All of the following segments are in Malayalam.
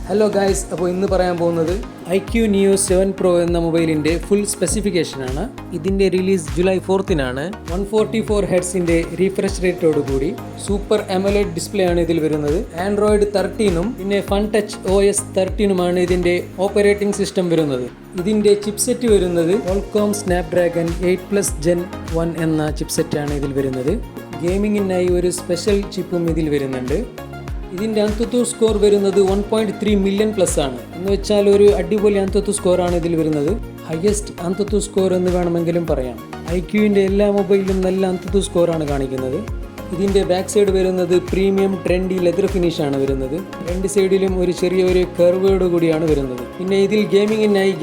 ഹലോ ഗായ്സ്, അപ്പോൾ ഇന്ന് പറയാൻ പോകുന്നത് iQOO Neo 7 Pro എന്ന മൊബൈലിൻ്റെ ഫുൾ സ്പെസിഫിക്കേഷനാണ്. ഇതിൻ്റെ റിലീസ് ജൂലൈ 4-നാണ്. 144 ഹെർട്സിൻ്റെ റീഫ്രഷ് റേറ്റോടുകൂടി സൂപ്പർ AMOLED ഡിസ്പ്ലേ ആണ് ഇതിൽ വരുന്നത്. ആൻഡ്രോയിഡ് 13-ഉം പിന്നെ ഫൺ ടച്ച് OS 13-ഉമാണ് ഇതിൻ്റെ ഓപ്പറേറ്റിംഗ് സിസ്റ്റം വരുന്നത്. ഇതിൻ്റെ ചിപ്സെറ്റ് വരുന്നത് Qualcomm Snapdragon 8+ Gen 1 എന്ന ചിപ്സെറ്റാണ് ഇതിൽ വരുന്നത്. ഗെയിമിങ്ങിനായി ഒരു സ്പെഷ്യൽ ചിപ്പും ഇതിൽ വരുന്നുണ്ട്. ഇതിൻ്റെ അന്തുtu സ്കോർ വരുന്നത് 1.3 മില്യൺ പ്ലസ് ആണ്. എന്ന് വെച്ചാൽ ഒരു അടിപൊളി അന്തുtu സ്കോറാണ് ഇതിൽ വരുന്നത്. ഹയസ്റ്റ് അന്തുtu സ്കോർ എന്ന് വേണമെങ്കിലും പറയാം. iQOOൻ്റെ എല്ലാ മൊബൈലിലും നല്ല അന്തുtu സ്കോറാണ് കാണിക്കുന്നത്. ഇതിൻ്റെ ബാക്ക് സൈഡ് വരുന്നത് പ്രീമിയം ട്രെൻഡി ലെതർ ഫിനിഷാണ് വരുന്നത്. രണ്ട് സൈഡിലും ഒരു ചെറിയൊരു കർവോട് കൂടിയാണ് വരുന്നത്. പിന്നെ ഇതിൽ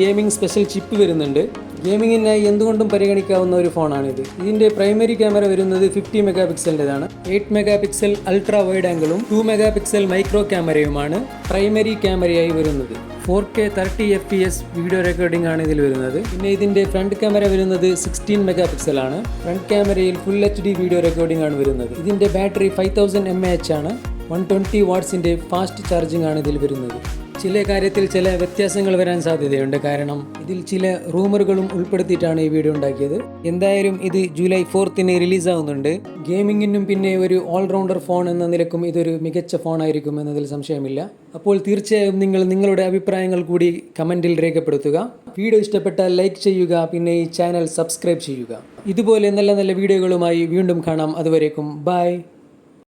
ഗെയിമിംഗ് സ്പെഷ്യൽ ചിപ്പ് വരുന്നുണ്ട്. ഗെയിമിങ്ങിനായി എന്തുകൊണ്ടും പരിഗണിക്കാവുന്ന ഒരു ഫോണാണിത്. ഇതിൻ്റെ പ്രൈമറി ക്യാമറ വരുന്നത് 50 മെഗാ പിക്സലിൻ്റെതാണ്. 8 മെഗാ പിക്സൽ അൾട്രാ വൈഡ് ആംഗിളും 2 മെഗാ പിക്സൽ മൈക്രോ ക്യാമറയുമാണ് പ്രൈമറി ക്യാമറയായി വരുന്നത്. 4K 30 FPS വീഡിയോ റെക്കോർഡിംഗ് ആണ് ഇതിൽ വരുന്നത്. പിന്നെ ഇതിൻ്റെ ഫ്രണ്ട് ക്യാമറ വരുന്നത് 16 മെഗാ പിക്സൽ ആണ്. ഫ്രണ്ട് ക്യാമറയിൽ ഫുൾ HD വീഡിയോ റെക്കോർഡിംഗ് ആണ് വരുന്നത്. ഇതിൻ്റെ ബാറ്ററി 5000 mAh ആണ്. 120 വാട്ട്സിൻ്റെ ഫാസ്റ്റ് ചാർജിംഗ് ആണ് ഇതിൽ വരുന്നത്. ചില കാര്യത്തിൽ ചില വ്യത്യാസങ്ങൾ വരാൻ സാധ്യതയുണ്ട്, കാരണം ഇതിൽ ചില റൂമറുകളും ഉൾപ്പെടുത്തിയിട്ടാണ് ഈ വീഡിയോ ഉണ്ടാക്കിയത്. എന്തായാലും ഇത് ജൂലൈ 4-ന് റിലീസാവുന്നുണ്ട്. ഗെയിമിങ്ങിനും പിന്നെ ഒരു ഓൾറൗണ്ടർ ഫോൺ എന്ന നിലക്കും ഇതൊരു മികച്ച ഫോണായിരിക്കും എന്നതിൽ സംശയമില്ല. അപ്പോൾ തീർച്ചയായും നിങ്ങളുടെ അഭിപ്രായങ്ങൾ കൂടി കമൻറ്റിൽ രേഖപ്പെടുത്തുക. വീഡിയോ ഇഷ്ടപ്പെട്ടാൽ ലൈക്ക് ചെയ്യുക, പിന്നെ ഈ ചാനൽ സബ്സ്ക്രൈബ് ചെയ്യുക. ഇതുപോലെ നല്ല നല്ല വീഡിയോകളുമായി വീണ്ടും കാണാം. അതുവരേക്കും ബൈ.